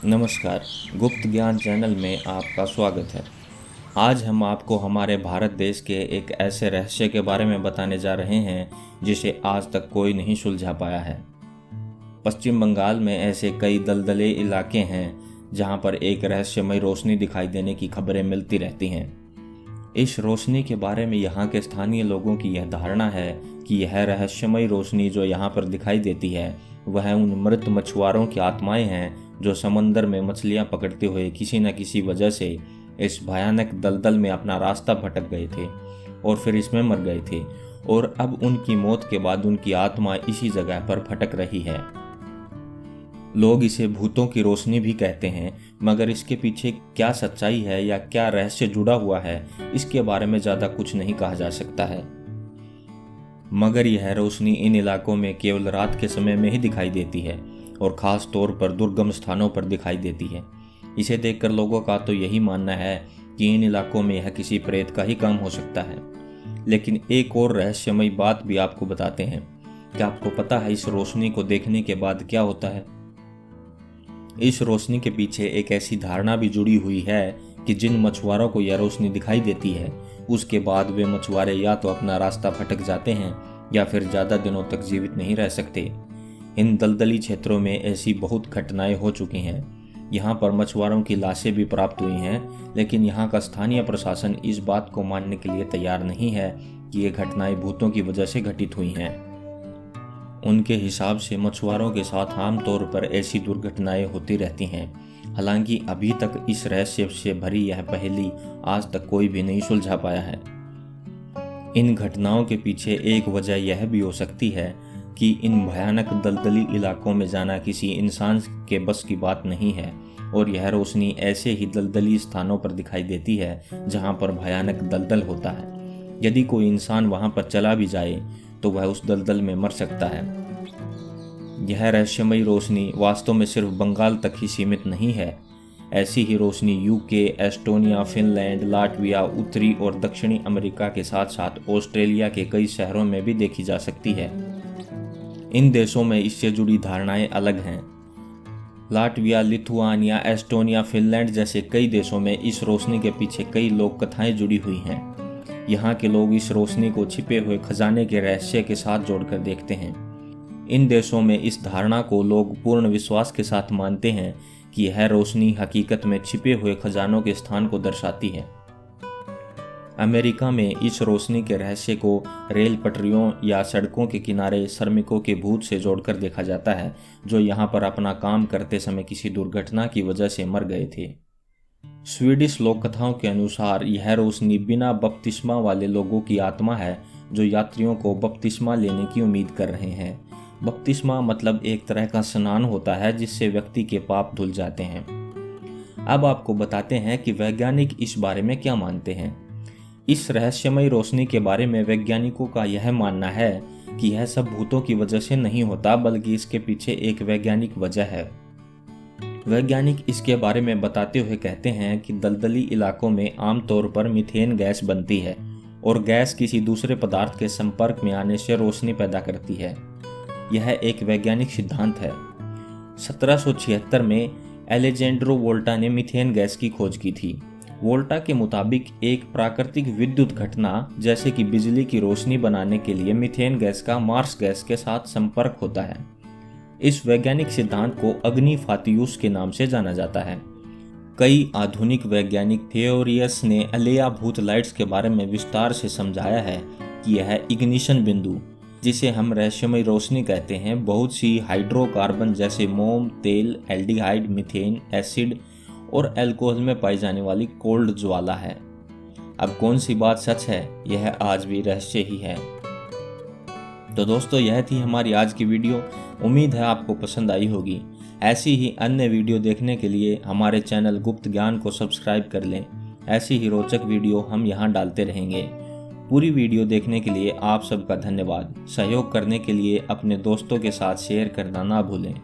नमस्कार। गुप्त ज्ञान चैनल में आपका स्वागत है। आज हम आपको हमारे भारत देश के एक ऐसे रहस्य के बारे में बताने जा रहे हैं जिसे आज तक कोई नहीं सुलझा पाया है। पश्चिम बंगाल में ऐसे कई दलदले इलाके हैं जहां पर एक रहस्यमय रोशनी दिखाई देने की खबरें मिलती रहती हैं। इस रोशनी के बारे में यहाँ के स्थानीय लोगों की यह धारणा है कि यह रहस्यमय रोशनी जो यहाँ पर दिखाई देती है वह उन मृत मछुआरों की आत्माएं हैं जो समंदर में मछलियां पकड़ते हुए किसी न किसी वजह से इस भयानक दलदल में अपना रास्ता भटक गए थे और फिर इसमें मर गए थे और अब उनकी मौत के बाद उनकी आत्मा इसी जगह पर भटक रही है। लोग इसे भूतों की रोशनी भी कहते हैं, मगर इसके पीछे क्या सच्चाई है या क्या रहस्य जुड़ा हुआ है इसके बारे में ज़्यादा कुछ नहीं कहा जा सकता है। मगर यह रोशनी इन इलाकों में केवल रात के समय में ही दिखाई देती है और ख़ास तौर पर दुर्गम स्थानों पर दिखाई देती है। इसे देखकर लोगों का तो यही मानना है कि इन इलाकों में यह किसी प्रेत का ही काम हो सकता है। लेकिन एक और रहस्यमयी बात भी आपको बताते हैं। क्या आपको पता है इस रोशनी को देखने के बाद क्या होता है? इस रोशनी के पीछे एक ऐसी धारणा भी जुड़ी हुई है कि जिन मछुआरों को यह रोशनी दिखाई देती है उसके बाद वे मछुआरे या तो अपना रास्ता भटक जाते हैं या फिर ज़्यादा दिनों तक जीवित नहीं रह सकते। इन दलदली क्षेत्रों में ऐसी बहुत घटनाएं हो चुकी हैं। यहाँ पर मछुआरों की लाशें भी प्राप्त हुई हैं, लेकिन यहाँ का स्थानीय प्रशासन इस बात को मानने के लिए तैयार नहीं है कि ये घटनाएं भूतों की वजह से घटित हुई हैं। उनके हिसाब से मछुआरों के साथ आमतौर पर ऐसी दुर्घटनाएं होती रहती हैं। हालांकि अभी तक इस रहस्य से भरी यह पहेली आज तक कोई भी नहीं सुलझा पाया है। इन घटनाओं के पीछे एक वजह यह भी हो सकती है कि इन भयानक दलदली इलाकों में जाना किसी इंसान के बस की बात नहीं है और यह रोशनी ऐसे ही दलदली स्थानों पर दिखाई देती है जहां पर भयानक दलदल होता है। यदि कोई इंसान वहां पर चला भी जाए तो वह उस दलदल में मर सकता है। यह रहस्यमयी रोशनी वास्तव में सिर्फ बंगाल तक ही सीमित नहीं है। ऐसी ही रोशनी यूके, एस्टोनिया, फिनलैंड, लाटविया, उत्तरी और दक्षिणी अमेरिका के साथ साथ ऑस्ट्रेलिया के कई शहरों में भी देखी जा सकती है। इन देशों में इससे जुड़ी धारणाएं अलग हैं। लाटविया, लिथुआनिया, एस्टोनिया, फिनलैंड जैसे कई देशों में इस रोशनी के पीछे कई लोक कथाएं जुड़ी हुई हैं। यहाँ के लोग इस रोशनी को छिपे हुए खजाने के रहस्य के साथ जोड़कर देखते हैं। इन देशों में इस धारणा को लोग पूर्ण विश्वास के साथ मानते हैं कि यह रोशनी हकीकत में छिपे हुए खजानों के स्थान को दर्शाती है। अमेरिका में इस रोशनी के रहस्य को रेल पटरियों या सड़कों के किनारे श्रमिकों के भूत से जोड़कर देखा जाता है जो यहाँ पर अपना काम करते समय किसी दुर्घटना की वजह से मर गए थे। स्वीडिश लोक कथाओं के अनुसार यह रोशनी बिना बपतिस्मा वाले लोगों की आत्मा है जो यात्रियों को बपतिस्मा लेने की उम्मीद कर रहे हैं। बपतिस्मा मतलब एक तरह का स्नान होता है जिससे व्यक्ति के पाप धुल जाते हैं। अब आपको बताते हैं कि वैज्ञानिक इस बारे में क्या मानते हैं। इस रहस्यमयी रोशनी के बारे में वैज्ञानिकों का यह मानना है कि यह सब भूतों की वजह से नहीं होता, बल्कि इसके पीछे एक वैज्ञानिक वजह है। वैज्ञानिक इसके बारे में बताते हुए कहते हैं कि दलदली इलाकों में आमतौर पर मीथेन गैस बनती है और गैस किसी दूसरे पदार्थ के संपर्क में आने से रोशनी पैदा करती है। यह एक वैज्ञानिक सिद्धांत है। 1776 में एलेजेंड्रो वोल्टा ने मीथेन गैस की खोज की थी। वोल्टा के मुताबिक एक प्राकृतिक विद्युत घटना जैसे कि बिजली की रोशनी बनाने के लिए मीथेन गैस का मार्स गैस के साथ संपर्क होता है। इस वैज्ञानिक सिद्धांत को अग्नि फातियुस के नाम से जाना जाता है। कई आधुनिक वैज्ञानिक थियोरियस ने अलेया भूत लाइट्स के बारे में विस्तार से समझाया है कि यह इग्निशन बिंदु, जिसे हम रहस्यमयी रोशनी कहते हैं, बहुत सी हाइड्रोकार्बन जैसे मोम, तेल, एल्डिहाइड, मीथेन, एसिड और अल्कोहल में पाई जाने वाली कोल्ड ज्वाला है। अब कौन सी बात सच है, यह आज भी रहस्य ही है। तो दोस्तों, यह थी हमारी आज की वीडियो। उम्मीद है आपको पसंद आई होगी। ऐसी ही अन्य वीडियो देखने के लिए हमारे चैनल गुप्त ज्ञान को सब्सक्राइब कर लें। ऐसी ही रोचक वीडियो हम यहाँ डालते रहेंगे। पूरी वीडियो देखने के लिए आप सबका धन्यवाद। सहयोग करने के लिए अपने दोस्तों के साथ शेयर करना ना भूलें।